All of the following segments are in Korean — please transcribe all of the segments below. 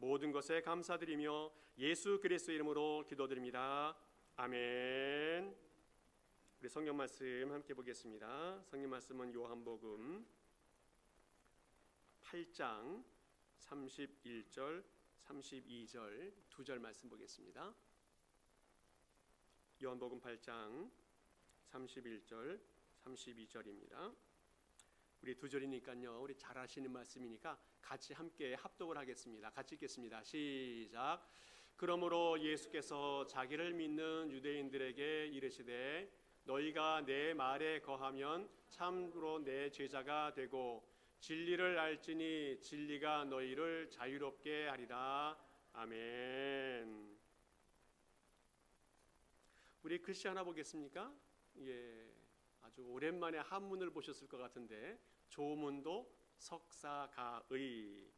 모든 것에 감사드리며 예수 그리스도의 이름으로 기도드립니다. 아멘. 우리 성경 말씀 함께 보겠습니다. 성경 말씀은 요한복음 8장 31절 32절 두 절 말씀 보겠습니다. 요한복음 8장 31절 32절입니다. 우리 두 절이니까요, 우리 잘 아시는 말씀이니까 같이 함께 합독을 하겠습니다. 같이 읽겠습니다. 시작. 그러므로 예수께서 자기를 믿는 유대인들에게 이르시되 너희가 내 말에 거하면 참으로 내 제자가 되고 진리를 알지니 진리가 너희를 자유롭게 하리라. 아멘. 우리 글씨 하나 보겠습니까? 아주 오랜만에 한문을 보셨을 것 같은데 조문도 석사가의,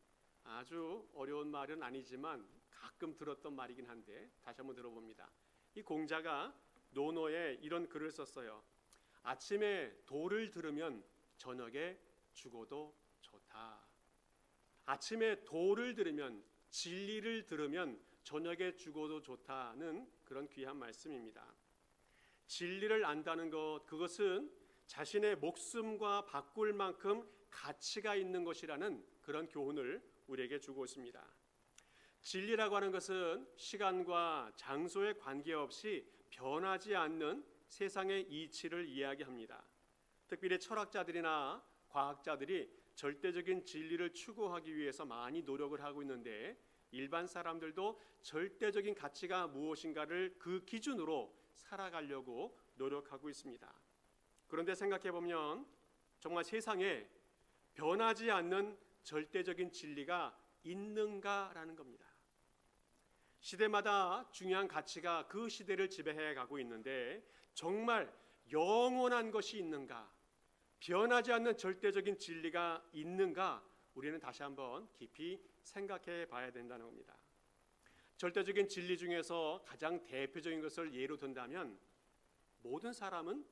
아주 어려운 말은 아니지만 가끔 들었던 말이긴 한데 다시 한번 들어봅니다. 이 공자가 논어에 이런 글을 썼어요. 아침에 도를 들으면 저녁에 죽어도 좋다. 아침에 도를 들으면, 진리를 들으면 저녁에 죽어도 좋다는 그런 귀한 말씀입니다. 진리를 안다는 것, 그것은 자신의 목숨과 바꿀 만큼 가치가 있는 것이라는 그런 교훈을 우리에게 주고 있습니다. 진리라고 하는 것은 시간과 장소에 관계없이 변하지 않는 세상의 이치를 이야기합니다. 특별히 철학자들이나 과학자들이 절대적인 진리를 추구하기 위해서 많이 노력을 하고 있는데, 일반 사람들도 절대적인 가치가 무엇인가를 그 기준으로 살아가려고 노력하고 있습니다. 그런데 생각해 보면 정말 세상에 변하지 않는 절대적인 진리가 있는가라는 겁니다. 시대마다 중요한 가치가 그 시대를 지배해 가고 있는데 정말 영원한 것이 있는가, 변하지 않는 절대적인 진리가 있는가, 우리는 다시 한번 깊이 생각해 봐야 된다는 겁니다. 절대적인 진리 중에서 가장 대표적인 것을 예로 든다면 모든 사람은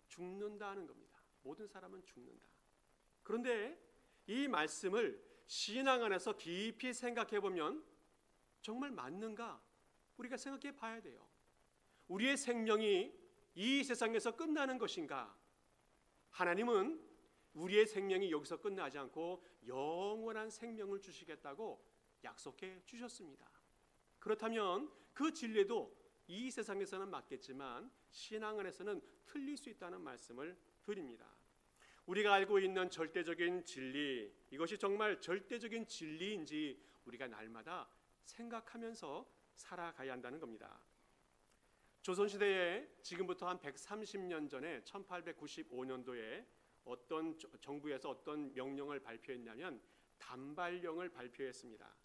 죽는다는 겁니다. 모든 사람은 죽는다. 그런데 이 말씀을 신앙 안에서 깊이 생각해 보면 정말 맞는가? 우리가 생각해 봐야 돼요. 우리의 생명이 이 세상에서 끝나는 것인가? 하나님은 우리의 생명이 여기서 끝나지 않고 영원한 생명을 주시겠다고 약속해 주셨습니다. 그렇다면 그 진리도 이 세상에서는 맞겠지만 신앙 안에서는 틀릴 수 있다는 말씀을 드립니다. 우리가 알고 있는 절대적인 진리, 이것이 정말 절대적인 진리인지 우리가 날마다 생각하면서 살아가야 한다는 겁니다. 조선시대에 지금부터 한 130년 전에 1895년도에 어떤 정부에서 어떤 명령을 발표했냐면 단발령을 발표했습니다.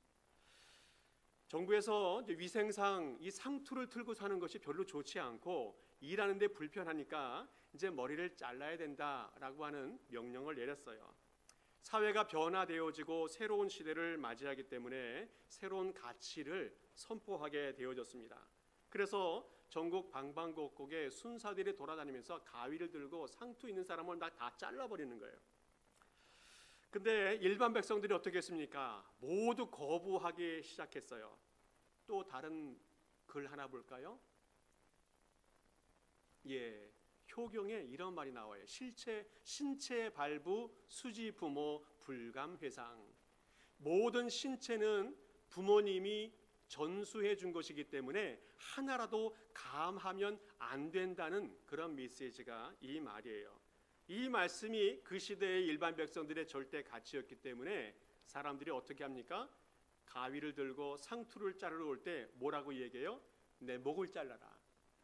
정부에서 위생상 이 상투를 틀고 사는 것이 별로 좋지 않고 일하는데 불편하니까 이제 머리를 잘라야 된다라고 하는 명령을 내렸어요. 사회가 변화되어지고 새로운 시대를 맞이하기 때문에 새로운 가치를 선포하게 되어졌습니다. 그래서 전국 방방곡곡에 순사들이 돌아다니면서 가위를 들고 상투 있는 사람을 다 잘라버리는 거예요. 근데 일반 백성들이 어떻게 했습니까? 모두 거부하기 시작했어요. 또 다른 글 하나 볼까요? 효경에 이런 말이 나와요. 신체 발부 수지 부모 불감회상. 모든 신체는 부모님이 전수해 준 것이기 때문에 하나라도 감하면 안 된다는 그런 메시지가 이 말이에요. 이 말씀이 그 시대의 일반 백성들의 절대 가치였기 때문에 사람들이 어떻게 합니까? 가위를 들고 상투를 자르러 올 때 뭐라고 얘기해요? 내 목을 잘라라.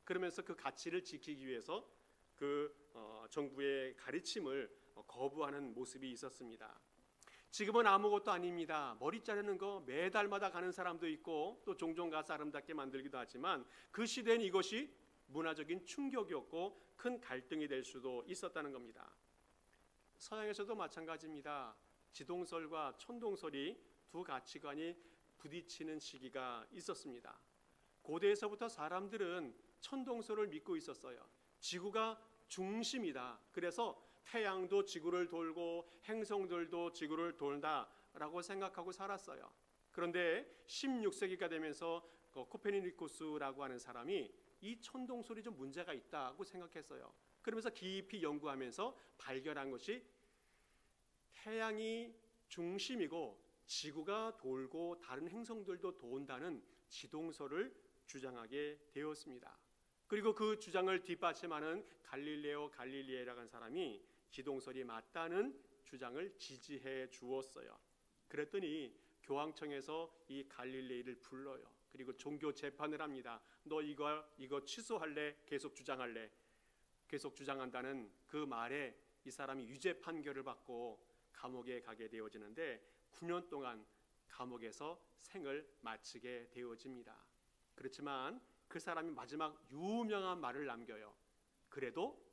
그러면서 그 가치를 지키기 위해서 정부의 가르침을 거부하는 모습이 있었습니다. 지금은 아무것도 아닙니다. 머리 자르는 거 매달마다 가는 사람도 있고 또 종종 가서 아름답게 만들기도 하지만 그 시대는 이것이 문화적인 충격이었고 큰 갈등이 될 수도 있었다는 겁니다. 서양에서도 마찬가지입니다. 지동설과 천동설이 두 가치관이 부딪히는 시기가 있었습니다. 고대에서부터 사람들은 천동설을 믿고 있었어요. 지구가 중심이다. 그래서 태양도 지구를 돌고 행성들도 지구를 돈다라고 생각하고 살았어요. 그런데 16세기가 되면서 코페르니쿠스라고 하는 사람이 이 천동설이 좀 문제가 있다고 생각했어요. 그러면서 깊이 연구하면서 발견한 것이 태양이 중심이고 지구가 돌고 다른 행성들도 돈다는 지동설을 주장하게 되었습니다. 그리고 그 주장을 뒷받침하는 갈릴레오 갈릴리에라는 사람이 지동설이 맞다는 주장을 지지해 주었어요. 그랬더니 교황청에서 이 갈릴레이를 불러요. 그리고 종교 재판을 합니다. 너 이거 취소할래? 계속 주장할래? 계속 주장한다는 그 말에 이 사람이 유죄 판결을 받고 감옥에 가게 되어지는데 9년 동안 감옥에서 생을 마치게 되어집니다. 그렇지만 그 사람이 마지막 유명한 말을 남겨요. 그래도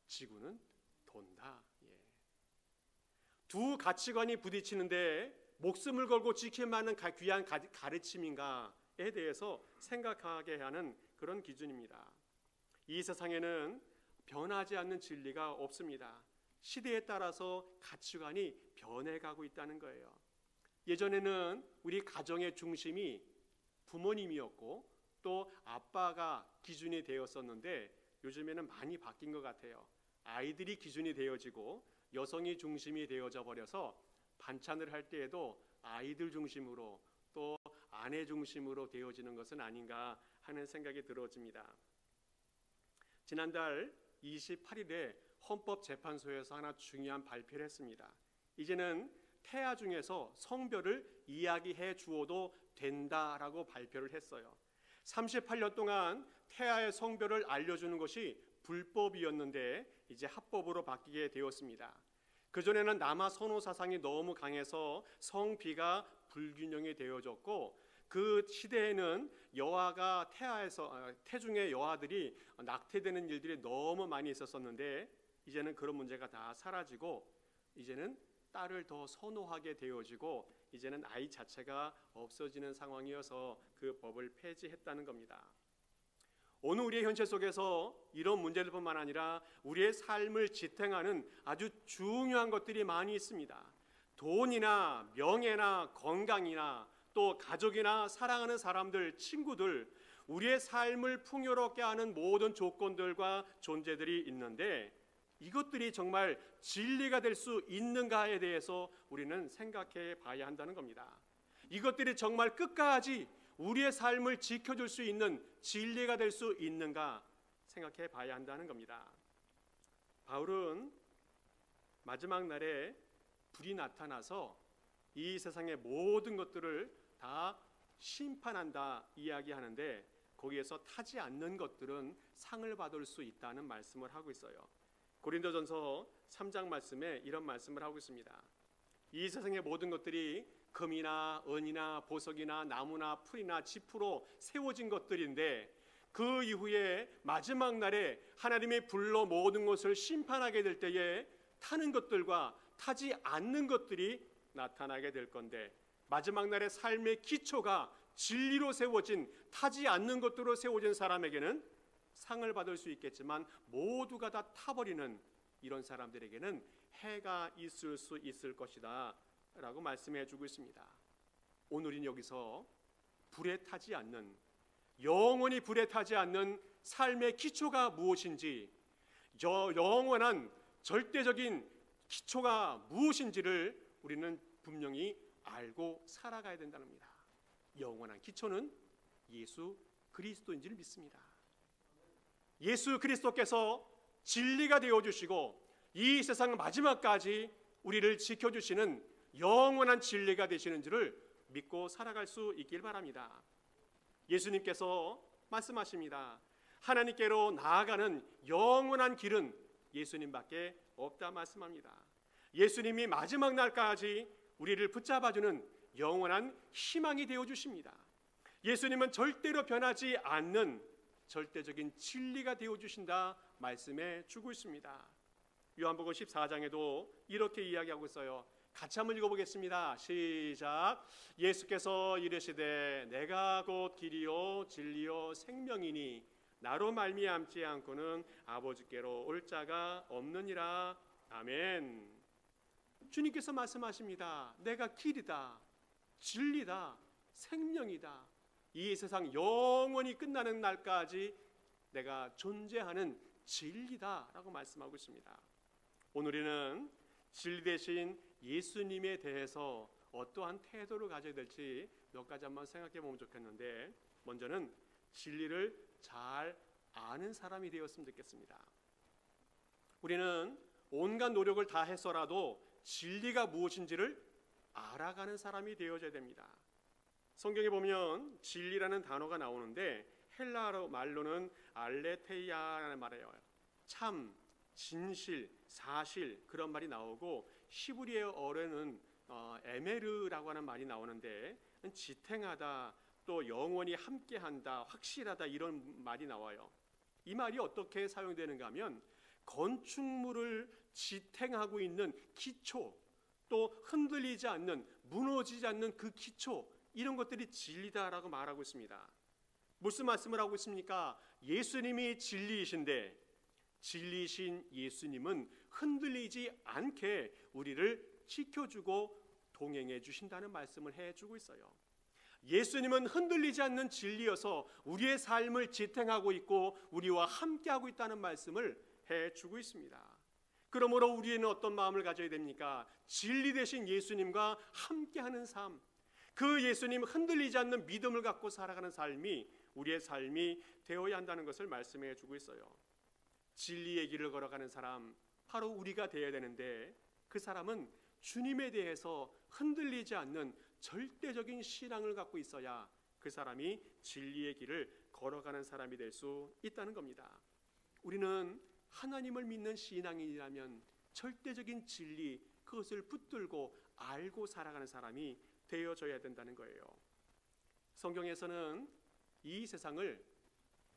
지구는 돈다. 두 가치관이 부딪히는데 목숨을 걸고 지킬 만한 귀한 가르침인가에 대해서 생각하게 하는 그런 기준입니다. 이 세상에는 변하지 않는 진리가 없습니다. 시대에 따라서 가치관이 변해가고 있다는 거예요. 예전에는 우리 가정의 중심이 부모님이었고 또 아빠가 기준이 되었었는데 요즘에는 많이 바뀐 것 같아요. 아이들이 기준이 되어지고 여성이 중심이 되어져 버려서 반찬을 할 때에도 아이들 중심으로 또 아내 중심으로 되어지는 것은 아닌가 하는 생각이 들어집니다. 지난달 28일에 헌법재판소에서 하나 중요한 발표를 했습니다. 이제는 태아 중에서 성별을 이야기해 주어도 된다라고 발표를 했어요. 38년 동안 태아의 성별을 알려주는 것이 불법이었는데 이제 합법으로 바뀌게 되었습니다. 그전에는 남아 선호 사상이 너무 강해서 성비가 불균형이 되어졌고 그 시대에는 여아가 태중의 여아들이 낙태되는 일들이 너무 많이 있었었는데 이제는 그런 문제가 다 사라지고 이제는 딸을 더 선호하게 되어지고 이제는 아이 자체가 없어지는 상황이어서 그 법을 폐지했다는 겁니다. 오늘 우리의 현실 속에서 이런 문제들뿐만 아니라 우리의 삶을 지탱하는 아주 중요한 것들이 많이 있습니다. 돈이나 명예나 건강이나 또 가족이나 사랑하는 사람들, 친구들, 우리의 삶을 풍요롭게 하는 모든 조건들과 존재들이 있는데 이것들이 정말 진리가 될 수 있는가에 대해서 우리는 생각해 봐야 한다는 겁니다. 이것들이 정말 끝까지 우리의 삶을 지켜줄 수 있는 진리가 될 수 있는가 생각해 봐야 한다는 겁니다. 바울은 마지막 날에 불이 나타나서 이 세상의 모든 것들을 다 심판한다 이야기하는데 거기에서 타지 않는 것들은 상을 받을 수 있다는 말씀을 하고 있어요. 고린도전서 3장 말씀에 이런 말씀을 하고 있습니다. 이 세상의 모든 것들이 금이나 은이나 보석이나 나무나 풀이나 지푸로 세워진 것들인데 그 이후에 마지막 날에 하나님이 불러 모든 것을 심판하게 될 때에 타는 것들과 타지 않는 것들이 나타나게 될 건데 마지막 날의 삶의 기초가 진리로 세워진 타지 않는 것들로 세워진 사람에게는 상을 받을 수 있겠지만 모두가 다 타버리는 이런 사람들에게는 해가 있을 수 있을 것이다 라고 말씀해 주고 있습니다. 오늘은 여기서 불에 타지 않는 영원히 불에 타지 않는 삶의 기초가 무엇인지 영원한 절대적인 기초가 무엇인지를 우리는 분명히 알고 살아가야 된다는 겁니다. 영원한 기초는 예수 그리스도인지를 믿습니다. 예수 그리스도께서 진리가 되어주시고 이 세상 마지막까지 우리를 지켜주시는 영원한 진리가 되시는 줄을 믿고 살아갈 수 있길 바랍니다. 예수님께서 말씀하십니다. 하나님께로 나아가는 영원한 길은 예수님밖에 없다 말씀합니다. 예수님이 마지막 날까지 우리를 붙잡아주는 영원한 희망이 되어주십니다. 예수님은 절대로 변하지 않는 절대적인 진리가 되어주신다 말씀해 주고 있습니다. 요한복음 14장에도 이렇게 이야기하고 있어요. 같이 한번 읽어보겠습니다. 시작. 예수께서 이르시되 내가 곧 길이요 진리요 생명이니 나로 말미암지 않고는 아버지께로 올 자가 없느니라. 아멘. 주님께서 말씀하십니다. 내가 길이다, 진리다, 생명이다. 이 세상 영원히 끝나는 날까지 내가 존재하는 진리다라고 말씀하고 있습니다. 오늘은 진리 대신 예수님에 대해서 어떠한 태도를 가져야 될지 몇 가지 한번 생각해 보면 좋겠는데, 먼저는 진리를 잘 아는 사람이 되었으면 좋겠습니다. 우리는 온갖 노력을 다해서라도 진리가 무엇인지를 알아가는 사람이 되어야 됩니다. 성경에 보면 진리라는 단어가 나오는데 헬라어 말로는 알레테이아라는 말이에요. 참, 진실, 사실 그런 말이 나오고, 히브리어로는 에메르라고 하는 말이 나오는데 지탱하다, 또 영원히 함께한다, 확실하다 이런 말이 나와요. 이 말이 어떻게 사용되는가 하면 건축물을 지탱하고 있는 기초, 또 흔들리지 않는, 무너지지 않는 그 기초, 이런 것들이 진리다라고 말하고 있습니다. 무슨 말씀을 하고 있습니까? 예수님이 진리이신데 진리이신 예수님은 흔들리지 않게 우리를 지켜주고 동행해 주신다는 말씀을 해주고 있어요. 예수님은 흔들리지 않는 진리여서 우리의 삶을 지탱하고 있고 우리와 함께하고 있다는 말씀을 해주고 있습니다. 그러므로 우리는 어떤 마음을 가져야 됩니까? 진리 되신 예수님과 함께하는 삶, 그 예수님 흔들리지 않는 믿음을 갖고 살아가는 삶이 우리의 삶이 되어야 한다는 것을 말씀해 주고 있어요. 진리의 길을 걸어가는 사람, 바로 우리가 되어야 되는데, 그 사람은 주님에 대해서 흔들리지 않는 절대적인 신앙을 갖고 있어야 그 사람이 진리의 길을 걸어가는 사람이 될 수 있다는 겁니다. 우리는 하나님을 믿는 신앙이라면 절대적인 진리, 그것을 붙들고 알고 살아가는 사람이 되어져야 된다는 거예요. 성경에서는 이 세상을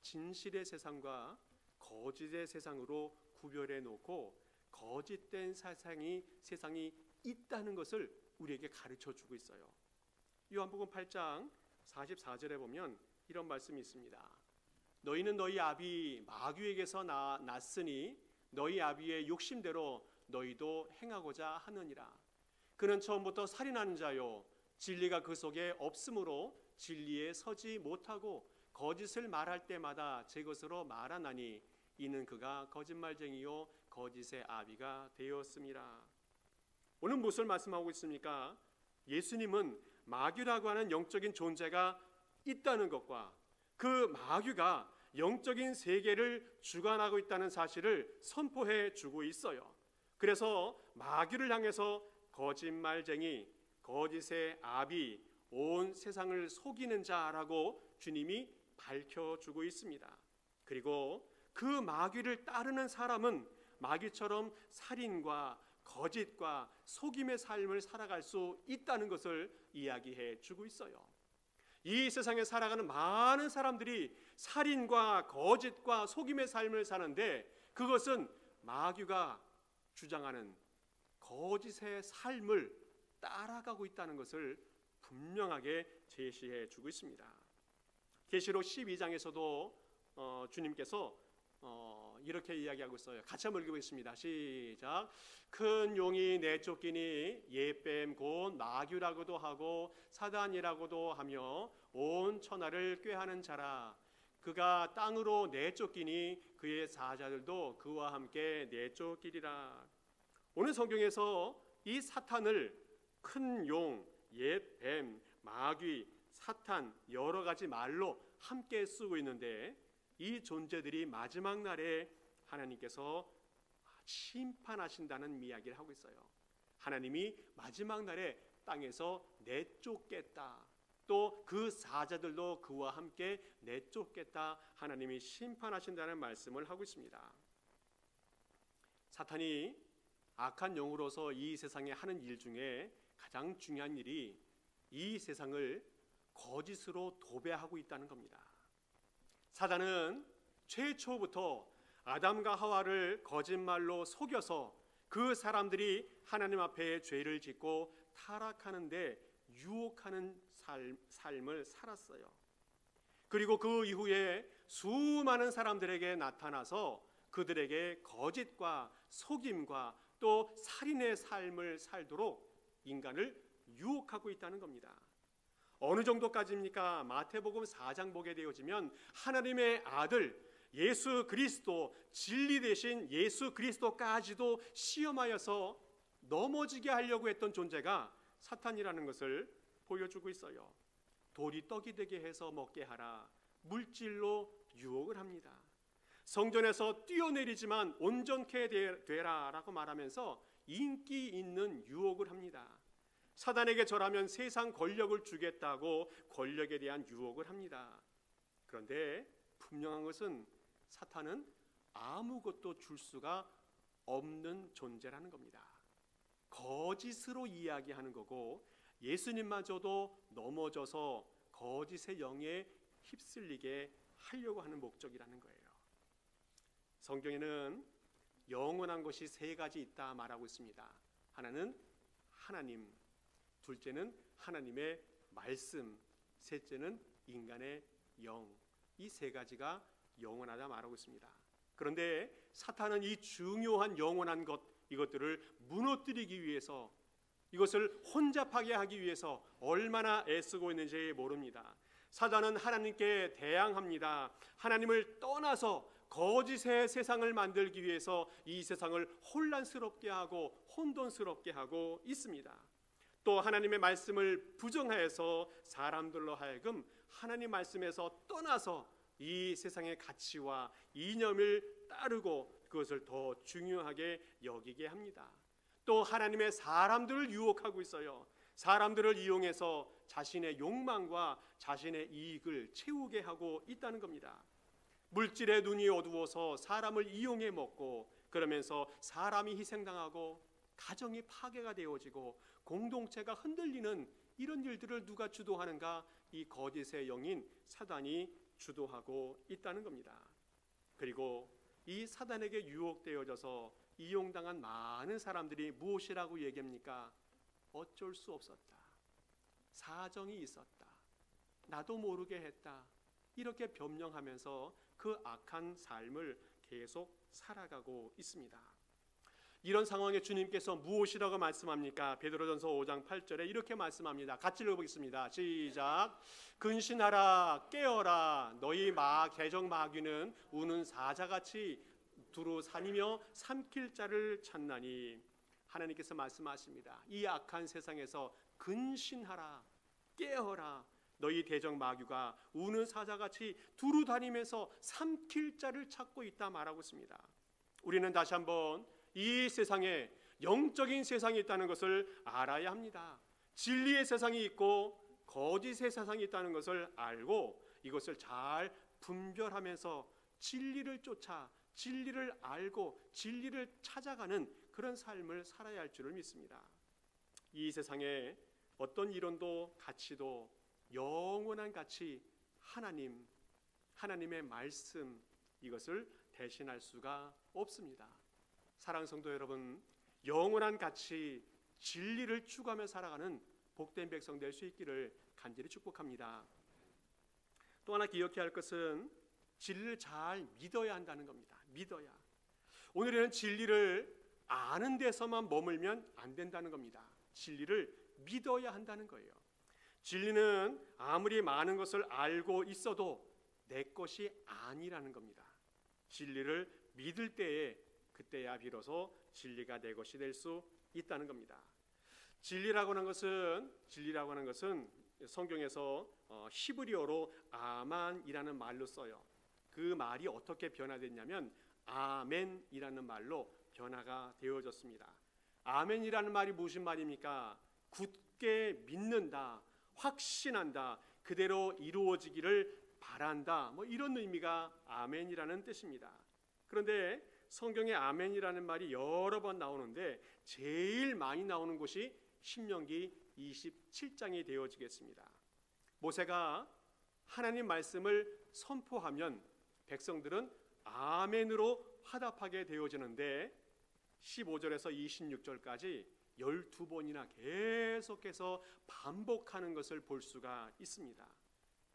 진실의 세상과 거짓의 세상으로 구별해 놓고 거짓된 세상이 있다는 것을 우리에게 가르쳐 주고 있어요. 요한복음 8장 44절에 보면 이런 말씀이 있습니다. 너희는 너희 아비 마귀에게서 났으니 너희 아비의 욕심대로 너희도 행하고자 하느니라. 그는 처음부터 살인하는 자요, 진리가 그 속에 없으므로 진리에 서지 못하고 거짓을 말할 때마다 제 것으로 말하나니 이는 그가 거짓말쟁이요 거짓의 아비가 되었음이라. 오늘 무엇을 말씀하고 있습니까? 예수님은 마귀라고 하는 영적인 존재가 있다는 것과 그 마귀가 영적인 세계를 주관하고 있다는 사실을 선포해 주고 있어요. 그래서 마귀를 향해서 거짓말쟁이, 거짓의 아비, 온 세상을 속이는 자라고 주님이 밝혀주고 있습니다. 그리고 그 마귀를 따르는 사람은 마귀처럼 살인과 거짓과 속임의 삶을 살아갈 수 있다는 것을 이야기해 주고 있어요. 이 세상에 살아가는 많은 사람들이 살인과 거짓과 속임의 삶을 사는데 그것은 마귀가 주장하는 거짓의 삶을 따라가고 있다는 것을 분명하게 제시해 주고 있습니다. 계시록 12장에서도 주님께서 이렇게 이야기하고 있어요. 같이 한번 읽어보겠습니다. 시작. 큰 용이 내쫓기니 옛뱀 곧 마귀라고도 하고 사단이라고도 하며 온 천하를 꾀하는 자라. 그가 땅으로 내쫓기니 그의 사자들도 그와 함께 내쫓기리라. 오늘 성경에서 이 사탄을 큰 용, 옛뱀, 마귀, 사탄 여러 가지 말로 함께 쓰고 있는데, 이 존재들이 마지막 날에 하나님께서 심판하신다는 이야기를 하고 있어요. 하나님이 마지막 날에 땅에서 내쫓겠다, 또 그 사자들도 그와 함께 내쫓겠다, 하나님이 심판하신다는 말씀을 하고 있습니다. 사탄이 악한 영으로서 이 세상에 하는 일 중에 가장 중요한 일이 이 세상을 거짓으로 도배하고 있다는 겁니다. 사단은 최초부터 아담과 하와를 거짓말로 속여서 그 사람들이 하나님 앞에 죄를 짓고 타락하는데 유혹하는 삶을 살았어요. 그리고 그 이후에 수많은 사람들에게 나타나서 그들에게 거짓과 속임과 또 살인의 삶을 살도록 인간을 유혹하고 있다는 겁니다. 어느 정도까지입니까? 마태복음 4장 보게 되어지면 하나님의 아들 예수 그리스도, 진리 대신 예수 그리스도까지도 시험하여서 넘어지게 하려고 했던 존재가 사탄이라는 것을 보여주고 있어요. 돌이 떡이 되게 해서 먹게 하라, 물질로 유혹을 합니다. 성전에서 뛰어내리지만 온전케 되라 라고 말하면서 인기 있는 유혹을 합니다. 사단에게 절하면 세상 권력을 주겠다고 권력에 대한 유혹을 합니다. 그런데 분명한 것은 사탄은 아무것도 줄 수가 없는 존재라는 겁니다. 거짓으로 이야기하는 거고 예수님마저도 넘어져서 거짓의 영에 휩쓸리게 하려고 하는 목적이라는 거예요. 성경에는 영원한 것이 세 가지 있다 말하고 있습니다. 하나는 하나님, 둘째는 하나님의 말씀, 셋째는 인간의 영. 이 세 가지가 영원하다 말하고 있습니다. 그런데 사탄은 이 중요한 영원한 것, 이것들을 무너뜨리기 위해서, 이것을 혼잡하게 하기 위해서 얼마나 애쓰고 있는지 모릅니다. 사단은 하나님께 대항합니다. 하나님을 떠나서 거짓의 세상을 만들기 위해서 이 세상을 혼란스럽게 하고 혼돈스럽게 하고 있습니다. 또 하나님의 말씀을 부정하여서 사람들로 하여금 하나님 말씀에서 떠나서 이 세상의 가치와 이념을 따르고 그것을 더 중요하게 여기게 합니다. 또 하나님의 사람들을 유혹하고 있어요. 사람들을 이용해서 자신의 욕망과 자신의 이익을 채우게 하고 있다는 겁니다. 물질의 눈이 어두워서 사람을 이용해 먹고, 그러면서 사람이 희생당하고 가정이 파괴가 되어지고 공동체가 흔들리는 이런 일들을 누가 주도하는가? 이 거짓의 영인 사단이 주도하고 있다는 겁니다. 그리고 이 사단에게 유혹되어져서 이용당한 많은 사람들이 무엇이라고 얘기합니까? 어쩔 수 없었다, 사정이 있었다, 나도 모르게 했다, 이렇게 변명하면서 그 악한 삶을 계속 살아가고 있습니다. 이런 상황에 주님께서 무엇이라고 말씀합니까? 베드로전서 5장 8절에 이렇게 말씀합니다. 같이 읽어보겠습니다. 시작. 근신하라, 깨어라. 너희 대적 마귀는 우는 사자같이 두루 다니며 삼킬 자를 찾나니. 하나님께서 말씀하십니다. 이 악한 세상에서 근신하라, 깨어라. 너희 대적 마귀가 우는 사자같이 두루 다니면서 삼킬 자를 찾고 있다 말하고 있습니다. 우리는 다시 한번 이 세상에 영적인 세상이 있다는 것을 알아야 합니다. 진리의 세상이 있고 거짓의 세상이 있다는 것을 알고 이것을 잘 분별하면서 진리를 쫓아 진리를 알고 진리를 찾아가는 그런 삶을 살아야 할 줄을 믿습니다. 이 세상에 어떤 이론도 가치도 영원한 가치, 하나님의 말씀, 이것을 대신할 수가 없습니다. 사랑하는 성도 여러분, 영원한 가치, 진리를 추구하며 살아가는 복된 백성 될 수 있기를 간절히 축복합니다. 또 하나 기억해야 할 것은 진리를 잘 믿어야 한다는 겁니다. 믿어야. 오늘은 진리를 아는 데서만 머물면 안 된다는 겁니다. 진리를 믿어야 한다는 거예요. 진리는 아무리 많은 것을 알고 있어도 내 것이 아니라는 겁니다. 진리를 믿을 때에 그때야 비로소 진리가 내 것이 될 수 있다는 겁니다. 진리라고 하는 것은 성경에서 히브리어로 아만이라는 말로 써요. 그 말이 어떻게 변화됐냐면 아멘이라는 말로 변화가 되어졌습니다. 아멘이라는 말이 무슨 말입니까? 굳게 믿는다, 확신한다, 그대로 이루어지기를 바란다, 이런 의미가 아멘이라는 뜻입니다. 그런데 성경에 아멘이라는 말이 여러 번 나오는데 제일 많이 나오는 곳이 신명기 27장이 되어지겠습니다. 모세가 하나님 말씀을 선포하면 백성들은 아멘으로 화답하게 되어지는데 15절에서 26절까지 12번이나 계속해서 반복하는 것을 볼 수가 있습니다.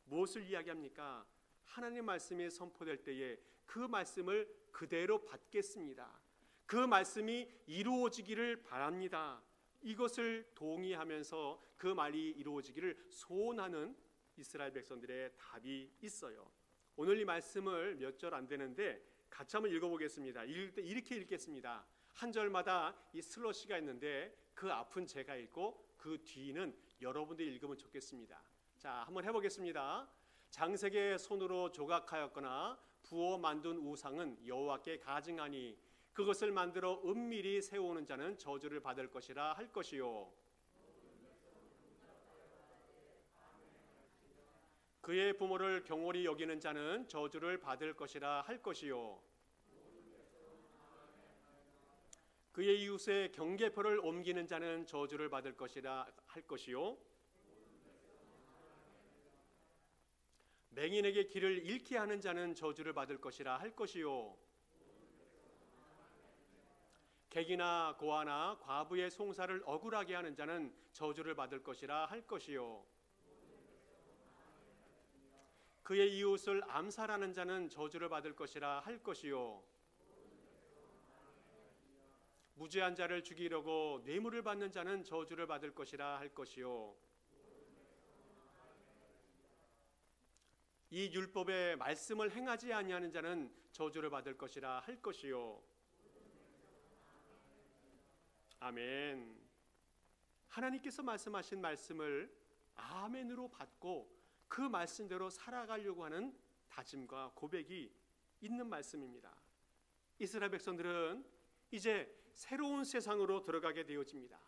무엇을 이야기합니까? 하나님 말씀이 선포될 때에 그 말씀을 그대로 받겠습니다. 그 말씀이 이루어지기를 바랍니다. 이것을 동의하면서 그 말이 이루어지기를 소원하는 이스라엘 백성들의 답이 있어요. 오늘 이 말씀을 몇 절 안 되는데 같이 한번 읽어보겠습니다. 읽을 때 이렇게 읽겠습니다. 한 절마다 이 슬러시가 있는데 그 앞은 제가 읽고 그 뒤는 여러분들이 읽으면 좋겠습니다. 자, 한번 해보겠습니다. 장색의 손으로 조각하였거나 부어 만든 우상은 여호와께 가증하니 그것을 만들어 은밀히 세우는 자는 저주를 받을 것이라 할 것이요, 그의 부모를 경홀히 여기는 자는 저주를 받을 것이라 할 것이요, 그의 이웃의 경계표를 옮기는 자는 저주를 받을 것이라 할 것이요, 맹인에게 길을 잃게 하는 자는 저주를 받을 것이라 할 것이요, 객이나 고아나 과부의 송사를 억울하게 하는 자는 저주를 받을 것이라 할 것이요, 그의 이웃을 암살하는 자는 저주를 받을 것이라 할 것이요, 무죄한 자를 죽이려고 뇌물을 받는 자는 저주를 받을 것이라 할 것이요, 이 율법의 말씀을 행하지 아니하는 자는 저주를 받을 것이라 할 것이요. 아멘. 하나님께서 말씀하신 말씀을 아멘으로 받고 그 말씀대로 살아가려고 하는 다짐과 고백이 있는 말씀입니다. 이스라엘 백성들은 이제 새로운 세상으로 들어가게 되어집니다.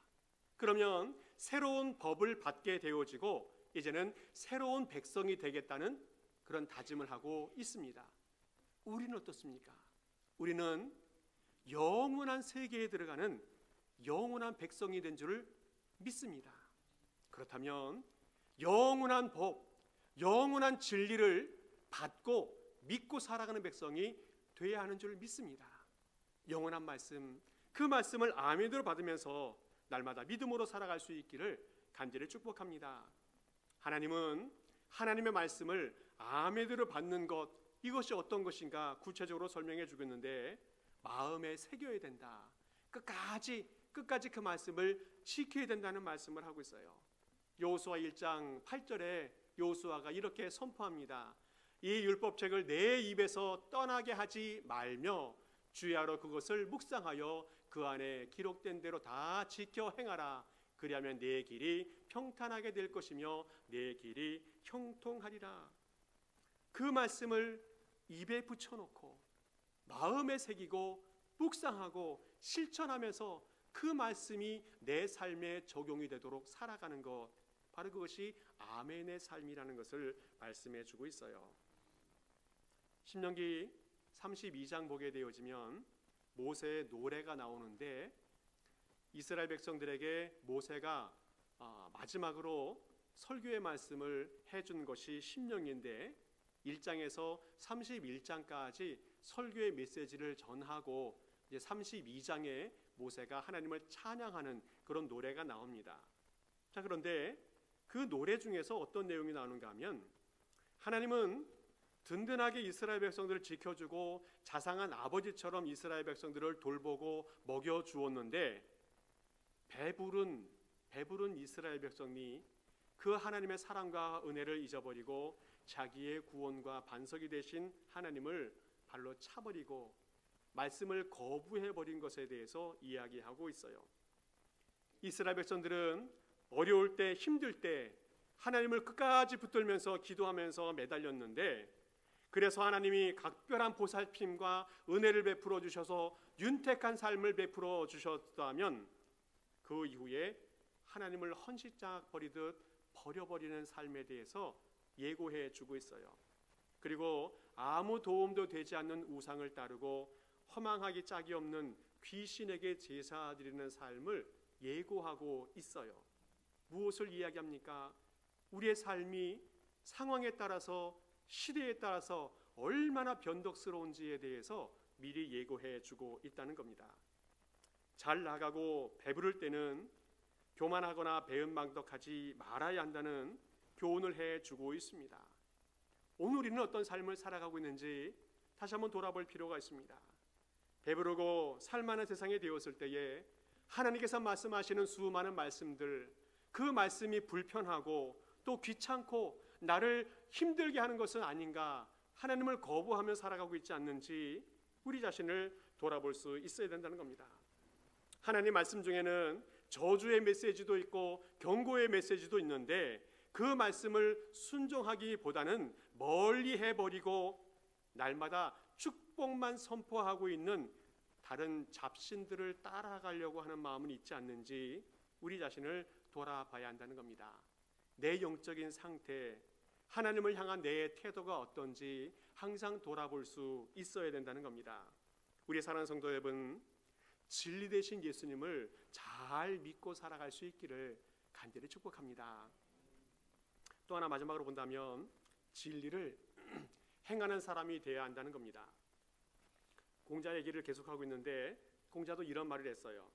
그러면 새로운 법을 받게 되어지고 이제는 새로운 백성이 되겠다는 그런 다짐을 하고 있습니다. 우리는 어떻습니까? 우리는 영원한 세계에 들어가는 영원한 백성이 된 줄을 믿습니다. 그렇다면 영원한 법, 영원한 진리를 받고 믿고 살아가는 백성이 되어야 하는 줄 믿습니다. 영원한 말씀, 그 말씀을 아멘으로 받으면서 날마다 믿음으로 살아갈 수 있기를 간절히 축복합니다. 하나님은 하나님의 말씀을 아멘으로 받는 것, 이것이 어떤 것인가 구체적으로 설명해 주겠는데 마음에 새겨야 된다. 끝까지 그 말씀을 지켜야 된다는 말씀을 하고 있어요. 여호수아 1장 8절에 여호수아가 이렇게 선포합니다. 이 율법책을 내 입에서 떠나게 하지 말며 주야로 그것을 묵상하여 그 안에 기록된 대로 다 지켜 행하라. 그리하면 내 길이 평탄하게 될 것이며 내 길이 형통하리라. 그 말씀을 입에 붙여놓고 마음에 새기고 묵상하고 실천하면서 그 말씀이 내 삶에 적용이 되도록 살아가는 것, 바로 그것이 아멘의 삶이라는 것을 말씀해 주고 있어요. 신명기 32장 보게 되어지면 모세의 노래가 나오는데 이스라엘 백성들에게 모세가 마지막으로 설교의 말씀을 해준 것이 신명기인데 1장에서 31장까지 설교의 메시지를 전하고 이제 32장에 모세가 하나님을 찬양하는 그런 노래가 나옵니다. 자, 그런데 그 노래 중에서 어떤 내용이 나오는가 하면 하나님은 든든하게 이스라엘 백성들을 지켜주고 자상한 아버지처럼 이스라엘 백성들을 돌보고 먹여주었는데 배부른 이스라엘 백성이 그 하나님의 사랑과 은혜를 잊어버리고 자기의 구원과 반석이 되신 하나님을 발로 차버리고 말씀을 거부해버린 것에 대해서 이야기하고 있어요. 이스라엘 백성들은 어려울 때, 힘들 때 하나님을 끝까지 붙들면서 기도하면서 매달렸는데, 그래서 하나님이 각별한 보살핌과 은혜를 베풀어 주셔서 윤택한 삶을 베풀어 주셨다면 그 이후에 하나님을 헌신짝 버리듯 버려버리는 삶에 대해서 예고해 주고 있어요. 그리고 아무 도움도 되지 않는 우상을 따르고 허망하기 짝이 없는 귀신에게 제사 드리는 삶을 예고하고 있어요. 무엇을 이야기합니까? 우리의 삶이 상황에 따라서, 시대에 따라서 얼마나 변덕스러운지에 대해서 미리 예고해 주고 있다는 겁니다. 잘 나가고 배부를 때는 교만하거나 배은망덕하지 말아야 한다는 교훈을 해 주고 있습니다. 오늘 우리는 어떤 삶을 살아가고 있는지 다시 한번 돌아볼 필요가 있습니다. 배부르고 살만한 세상에 되었을 때에 하나님께서 말씀하시는 수많은 말씀들, 그 말씀이 불편하고 또 귀찮고 나를 힘들게 하는 것은 아닌가, 하나님을 거부하며 살아가고 있지 않는지 우리 자신을 돌아볼 수 있어야 된다는 겁니다. 하나님 말씀 중에는 저주의 메시지도 있고 경고의 메시지도 있는데, 그 말씀을 순종하기보다는 멀리 해버리고 날마다 축복만 선포하고 있는 다른 잡신들을 따라가려고 하는 마음은 있지 않는지 우리 자신을 돌아봐야 한다는 겁니다. 내 영적인 상태, 하나님을 향한 내 태도가 어떤지 항상 돌아볼 수 있어야 된다는 겁니다. 우리 사랑하는 성도 여러분, 진리 되신 예수님을 잘 믿고 살아갈 수 있기를 간절히 축복합니다. 또 하나 마지막으로 본다면 진리를 행하는 사람이 되어야 한다는 겁니다. 공자 얘기를 계속하고 있는데 공자도 이런 말을 했어요.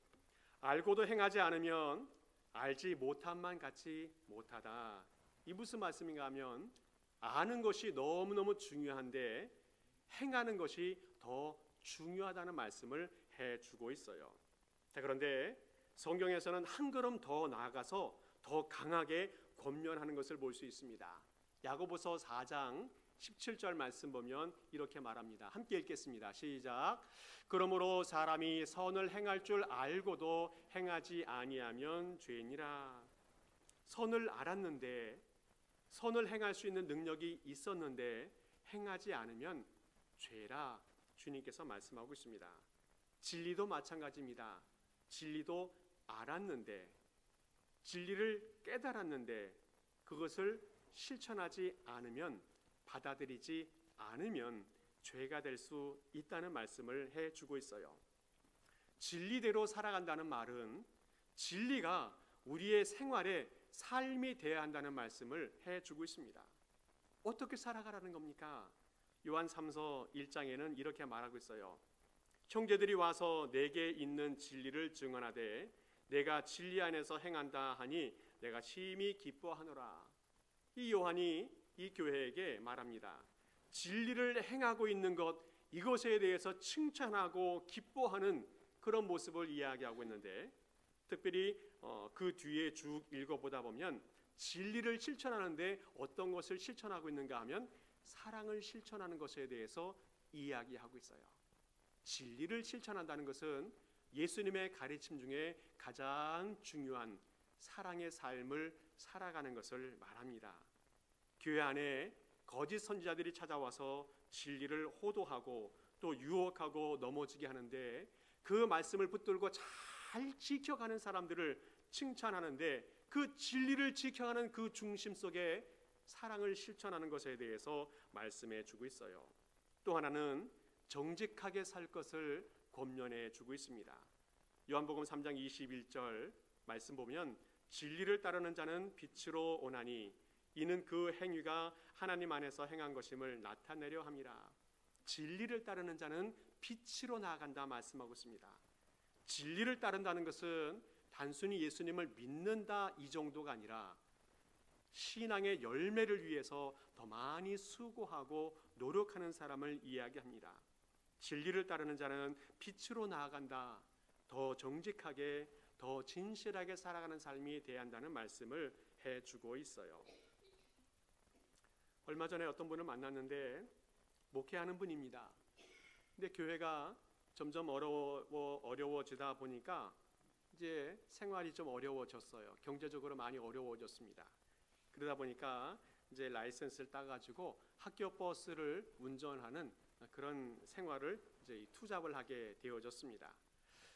알고도 행하지 않으면 알지 못함만 같이 못하다. 이 무슨 말씀인가 하면, 아는 것이 너무너무 중요한데 행하는 것이 더 중요하다는 말씀을 해주고 있어요. 자, 그런데 성경에서는 한 걸음 더 나아가서 더 강하게 권면하는 것을 볼 수 있습니다. 야고보서 4장 17절 말씀 보면 이렇게 말합니다. 함께 읽겠습니다. 시작. 그러므로 사람이 선을 행할 줄 알고도 행하지 아니하면 죄니라. 선을 알았는데, 선을 행할 수 있는 능력이 있었는데 행하지 않으면 죄라 주님께서 말씀하고 있습니다. 진리도 마찬가지입니다. 진리도 알았는데, 진리를 깨달았는데 그것을 실천하지 않으면, 받아들이지 않으면 죄가 될 수 있다는 말씀을 해주고 있어요. 진리대로 살아간다는 말은 진리가 우리의 생활의 삶이 되어야 한다는 말씀을 해주고 있습니다. 어떻게 살아가라는 겁니까? 요한 3서 1장에는 이렇게 말하고 있어요. 형제들이 와서 내게 있는 진리를 증언하되 내가 진리 안에서 행한다 하니 내가 심히 기뻐하노라. 이 요한이 이 교회에게 말합니다. 진리를 행하고 있는 것, 이것에 대해서 칭찬하고 기뻐하는 그런 모습을 이야기하고 있는데, 특별히 그 뒤에 쭉 읽어보다 보면 진리를 실천하는데 어떤 것을 실천하고 있는가 하면 사랑을 실천하는 것에 대해서 이야기하고 있어요. 진리를 실천한다는 것은 예수님의 가르침 중에 가장 중요한 사랑의 삶을 살아가는 것을 말합니다. 교회 안에 거짓 선지자들이 찾아와서 진리를 호도하고 또 유혹하고 넘어지게 하는데, 그 말씀을 붙들고 잘 지켜가는 사람들을 칭찬하는데, 그 진리를 지켜가는 그 중심 속에 사랑을 실천하는 것에 대해서 말씀해 주고 있어요. 또 하나는 정직하게 살 것을 권면해 주고 있습니다. 요한복음 3장 21절 말씀 보면 진리를 따르는 자는 빛으로 오나니 이는 그 행위가 하나님 안에서 행한 것임을 나타내려 함이라. 진리를 따르는 자는 빛으로 나아간다 말씀하고 있습니다. 진리를 따른다는 것은 단순히 예수님을 믿는다 이 정도가 아니라 신앙의 열매를 위해서 더 많이 수고하고 노력하는 사람을 이야기합니다. 진리를 따르는 자는 빛으로 나아간다, 더 정직하게 더 진실하게 살아가는 삶이 돼야 한다는 말씀을 해주고 있어요. 얼마 전에 어떤 분을 만났는데 목회하는 분입니다. 근데 교회가 점점 어려워지다 보니까 이제 생활이 좀 어려워졌어요. 경제적으로 많이 어려워졌습니다. 그러다 보니까 이제 라이선스를 따가지고 학교 버스를 운전하는 그런 생활을 이제 투잡을 하게 되어졌습니다.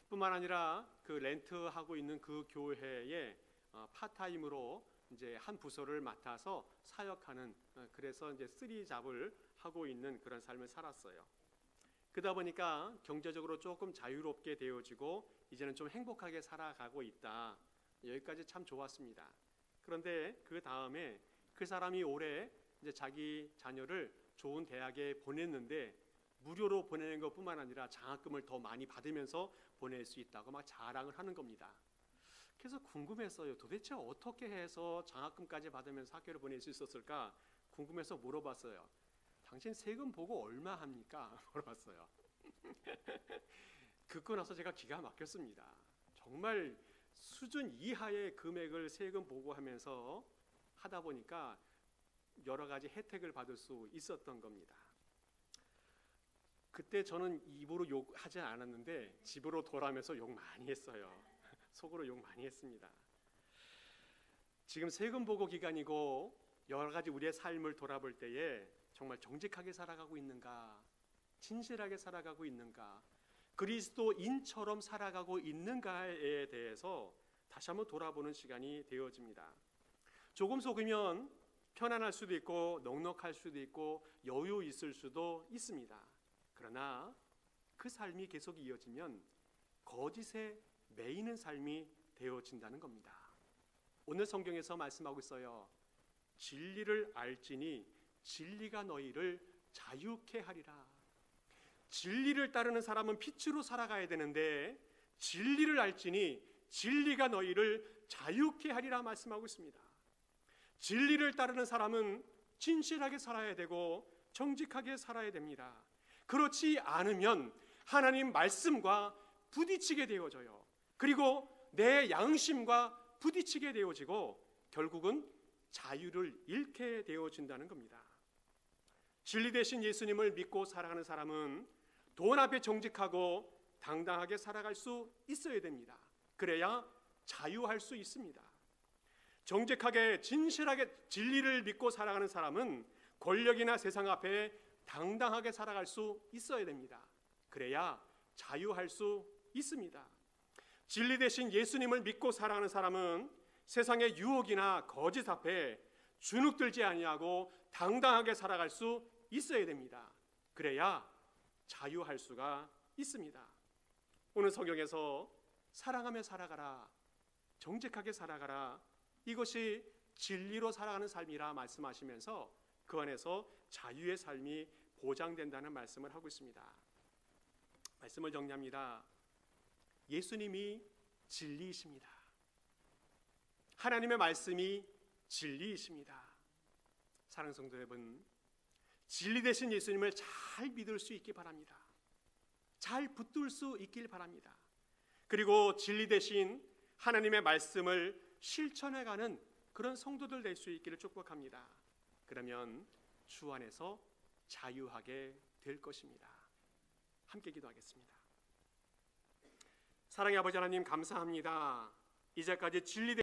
뿐만 아니라 그 렌트하고 있는 그 교회에 파타임으로 이제 한 부서를 맡아서 사역하는, 그래서 이제 쓰리잡을 하고 있는 그런 삶을 살았어요. 그러다 보니까 경제적으로 조금 자유롭게 되어지고 이제는 좀 행복하게 살아가고 있다. 여기까지 참 좋았습니다. 그런데 그 다음에 그 사람이 올해 이제 자기 자녀를 좋은 대학에 보냈는데 무료로 보내는 것뿐만 아니라 장학금을 더 많이 받으면서 보낼 수 있다고 막 자랑을 하는 겁니다. 그래서 궁금했어요. 도대체 어떻게 해서 장학금까지 받으면서 학교를 보낼 수 있었을까 궁금해서 물어봤어요. 당신 세금 보고 얼마 합니까? 물어봤어요. 듣고 나서 제가 기가 막혔습니다. 정말 수준 이하의 금액을 세금 보고하면서 하다 보니까 여러 가지 혜택을 받을 수 있었던 겁니다. 그때 저는 입으로 욕하지 않았는데 집으로 돌아오면서 욕 많이 했어요. 속으로 욕 많이 했습니다. 지금 세금 보고 기간이고 여러 가지 우리의 삶을 돌아볼 때에 정말 정직하게 살아가고 있는가, 진실하게 살아가고 있는가, 그리스도인처럼 살아가고 있는가에 대해서 다시 한번 돌아보는 시간이 되어집니다. 조금 속이면 편안할 수도 있고 넉넉할 수도 있고 여유 있을 수도 있습니다. 그러나 그 삶이 계속 이어지면 거짓에 매이는 삶이 되어진다는 겁니다. 오늘 성경에서 말씀하고 있어요. 진리를 알지니 진리가 너희를 자유케 하리라. 진리를 따르는 사람은 빛으로 살아가야 되는데 진리를 알지니 진리가 너희를 자유케 하리라 말씀하고 있습니다. 진리를 따르는 사람은 진실하게 살아야 되고 정직하게 살아야 됩니다. 그렇지 않으면 하나님 말씀과 부딪히게 되어져요. 그리고 내 양심과 부딪히게 되어지고 결국은 자유를 잃게 되어진다는 겁니다. 진리 대신 예수님을 믿고 살아가는 사람은 돈 앞에 정직하고 당당하게 살아갈 수 있어야 됩니다. 그래야 자유할 수 있습니다. 정직하게 진실하게 진리를 믿고 살아가는 사람은 권력이나 세상 앞에 당당하게 살아갈 수 있어야 됩니다. 그래야 자유할 수 있습니다. 진리 대신 예수님을 믿고 살아가는 사람은 세상의 유혹이나 거짓 앞에 주눅들지 아니하고 당당하게 살아갈 수 있어야 됩니다. 그래야 자유할 수가 있습니다. 오늘 성경에서 사랑하며 살아가라, 정직하게 살아가라, 이것이 진리로 살아가는 삶이라 말씀하시면서 그 안에서 자유의 삶이 보장된다는 말씀을 하고 있습니다. 말씀을 정리합니다. 예수님이 진리이십니다. 하나님의 말씀이 진리이십니다. 사랑하는 성도 여러분, 진리 되신 예수님을 잘 믿을 수 있기 바랍니다. 잘 붙들 수 있길 바랍니다. 그리고 진리 되신 하나님의 말씀을 실천해가는 그런 성도들 될 수 있기를 축복합니다. 그러면 주 안에서 자유하게 될 것입니다. 함께 기도하겠습니다. 사랑의 아버지 하나님 감사합니다. 이제까지 진리